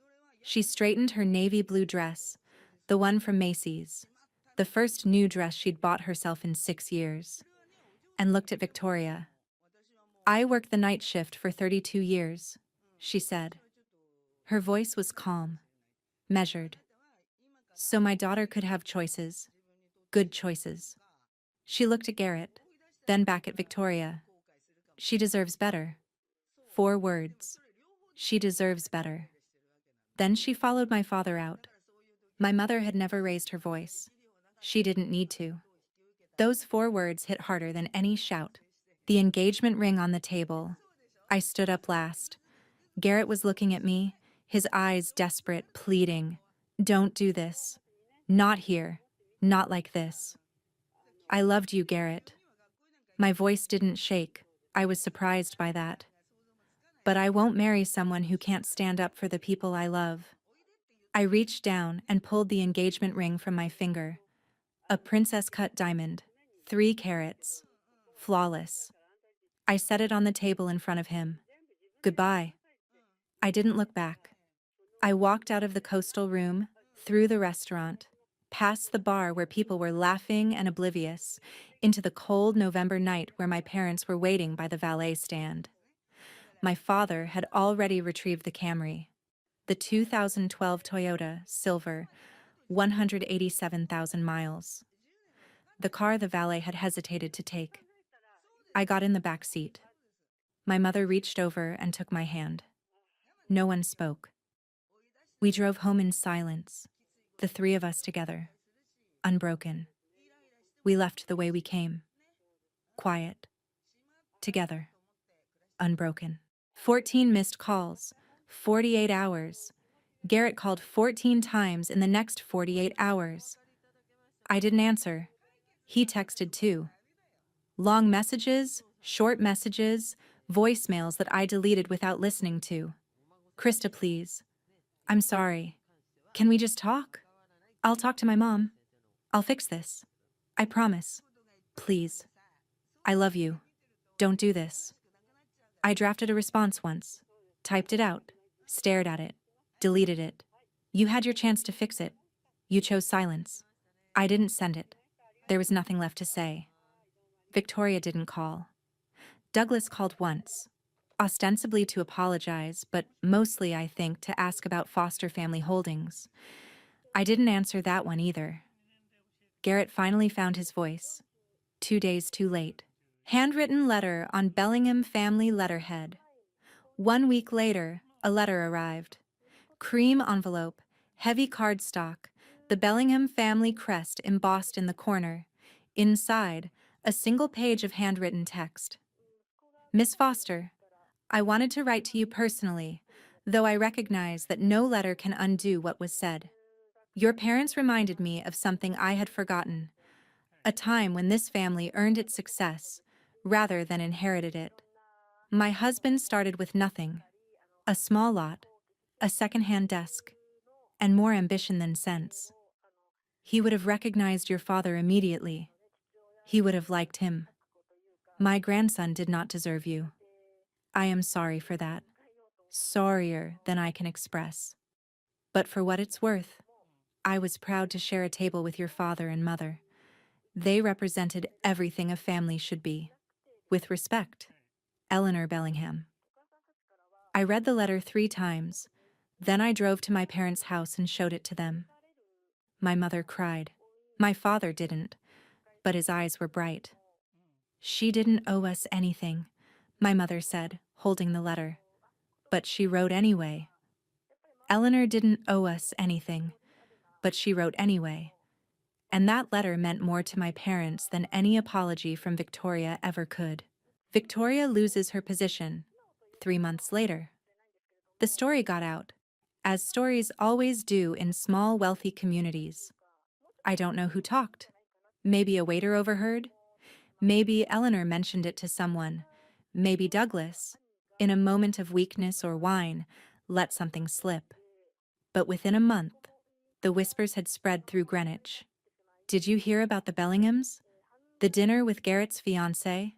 She straightened her navy blue dress, the one from Macy's, the first new dress she'd bought herself in 6 years, and looked at Victoria. "I worked the night shift for 32 years, she said. Her voice was calm, measured. So my daughter could have choices, good choices. She looked at Garrett, then back at Victoria. She deserves better. 4 words. She deserves better. Then she followed my father out. My mother had never raised her voice. She didn't need to. Those 4 words hit harder than any shout. The engagement ring on the table. I stood up last. Garrett was looking at me, his eyes desperate, pleading. "Don't do this. Not here. Not like this." "I loved you, Garrett." My voice didn't shake. I was surprised by that. "But I won't marry someone who can't stand up for the people I love." I reached down and pulled the engagement ring from my finger. A princess-cut diamond, 3 carats. Flawless. I set it on the table in front of him. "Goodbye." I didn't look back. I walked out of the coastal room, through the restaurant, past the bar where people were laughing and oblivious, into the cold November night where my parents were waiting by the valet stand. My father had already retrieved the Camry, the 2012 Toyota, silver, 187,000 miles. The car the valet had hesitated to take. I got in the back seat. My mother reached over and took my hand. No one spoke. We drove home in silence, the 3 of us together, unbroken. We left the way we came, quiet, together, unbroken. 14 missed calls, 48 hours. Garrett called 14 times in the next 48 hours. I didn't answer. He texted too. Long messages, short messages, voicemails that I deleted without listening to. "Krista, please. I'm sorry. Can we just talk? I'll talk to my mom. I'll fix this. I promise. Please. I love you. Don't do this." I drafted a response once, typed it out, stared at it, deleted it. You had your chance to fix it. You chose silence. I didn't send it. There was nothing left to say. Victoria didn't call. Douglas called once, ostensibly to apologize, but mostly, I think, to ask about foster family holdings. I didn't answer that one either. Garrett finally found his voice. 2 days too late. Handwritten letter on Bellingham family letterhead. 1 week later, a letter arrived. Cream envelope, heavy cardstock, the Bellingham family crest embossed in the corner. Inside, a single page of handwritten text. "Miss Foster, I wanted to write to you personally, though I recognize that no letter can undo what was said. Your parents reminded me of something I had forgotten, a time when this family earned its success rather than inherited it. My husband started with nothing, a small lot, a second-hand desk, and more ambition than sense. He would have recognized your father immediately. He would have liked him. My grandson did not deserve you. I am sorry for that. Sorrier than I can express. But for what it's worth, I was proud to share a table with your father and mother. They represented everything a family should be. With respect, Eleanor Bellingham." I read the letter 3 times. Then I drove to my parents' house and showed it to them. My mother cried. My father didn't, but his eyes were bright. "She didn't owe us anything," my mother said, holding the letter. "But she wrote anyway." Eleanor didn't owe us anything, but she wrote anyway. And that letter meant more to my parents than any apology from Victoria ever could. Victoria loses her position 3 months later. The story got out, as stories always do in small, wealthy communities. I don't know who talked. Maybe a waiter overheard. Maybe Eleanor mentioned it to someone. Maybe Douglas. In a moment of weakness or whine, let something slip. But within a month, the whispers had spread through Greenwich. Did you hear about the Bellinghams? The dinner with Garrett's fiancé?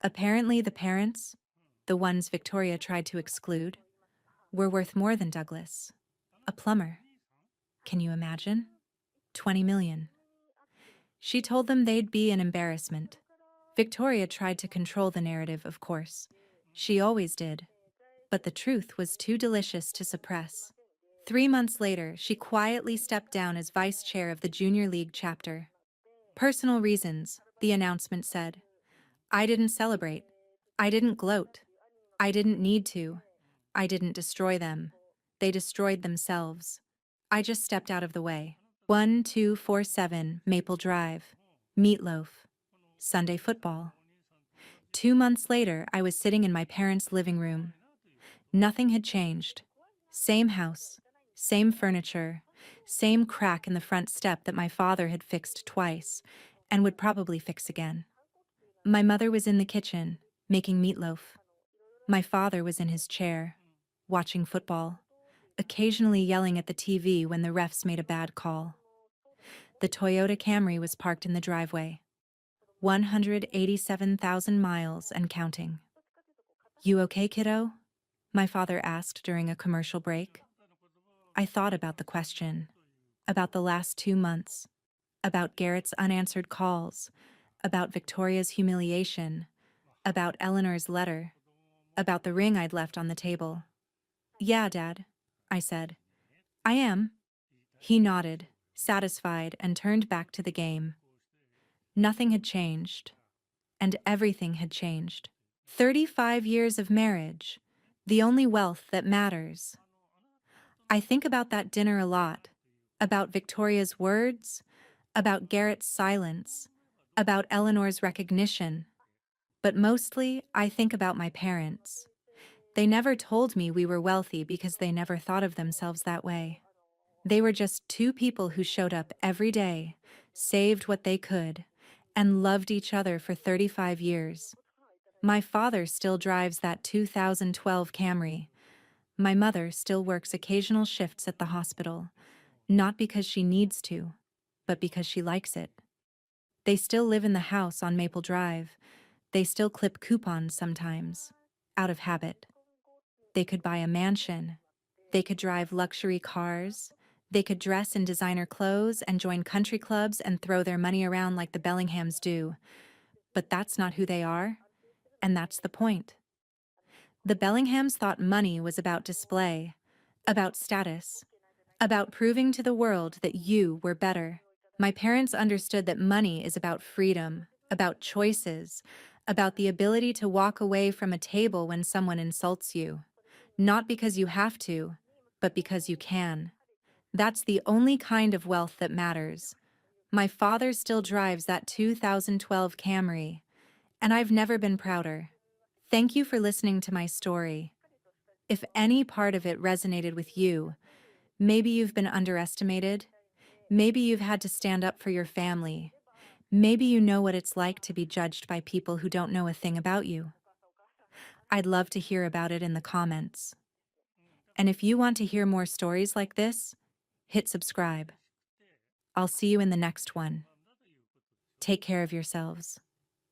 Apparently the parents, the ones Victoria tried to exclude, were worth more than Douglas. A plumber. Can you imagine? 20 million. She told them they'd be an embarrassment. Victoria tried to control the narrative, of course. She always did. But the truth was too delicious to suppress. 3 months later, she quietly stepped down as vice chair of the Junior League chapter. Personal reasons, the announcement said. I didn't celebrate. I didn't gloat. I didn't need to. I didn't destroy them. They destroyed themselves. I just stepped out of the way. 1247 Maple Drive. Meatloaf. Sunday football. 2 months later, I was sitting in my parents' living room. Nothing had changed. Same house, same furniture, same crack in the front step that my father had fixed twice and would probably fix again. My mother was in the kitchen, making meatloaf. My father was in his chair, watching football, occasionally yelling at the TV when the refs made a bad call. The Toyota Camry was parked in the driveway. 187,000 miles and counting. You okay, kiddo? My father asked during a commercial break. I thought about the question, about the last 2 months, about Garrett's unanswered calls, about Victoria's humiliation, about Eleanor's letter, about the ring I'd left on the table. Yeah, Dad, I said. I am. He nodded, satisfied, and turned back to the game. Nothing had changed, and everything had changed. 35 years of marriage, the only wealth that matters. I think about that dinner a lot, about Victoria's words, about Garrett's silence, about Eleanor's recognition. But mostly, I think about my parents. They never told me we were wealthy because they never thought of themselves that way. They were just two people who showed up every day, saved what they could, and loved each other for 35 years. My father still drives that 2012 Camry. My mother still works occasional shifts at the hospital, not because she needs to, but because she likes it. They still live in the house on Maple Drive. They still clip coupons sometimes, out of habit. They could buy a mansion. They could drive luxury cars. They could dress in designer clothes and join country clubs and throw their money around like the Bellinghams do. But that's not who they are, and that's the point. The Bellinghams thought money was about display, about status, about proving to the world that you were better. My parents understood that money is about freedom, about choices, about the ability to walk away from a table when someone insults you. Not because you have to, but because you can. That's the only kind of wealth that matters. My father still drives that 2012 Camry, and I've never been prouder. Thank you for listening to my story. If any part of it resonated with you, maybe you've been underestimated, maybe you've had to stand up for your family, maybe you know what it's like to be judged by people who don't know a thing about you. I'd love to hear about it in the comments. And if you want to hear more stories like this, hit subscribe. I'll see you in the next one. Take care of yourselves,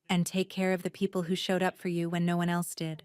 and take care of the people who showed up for you when no one else did.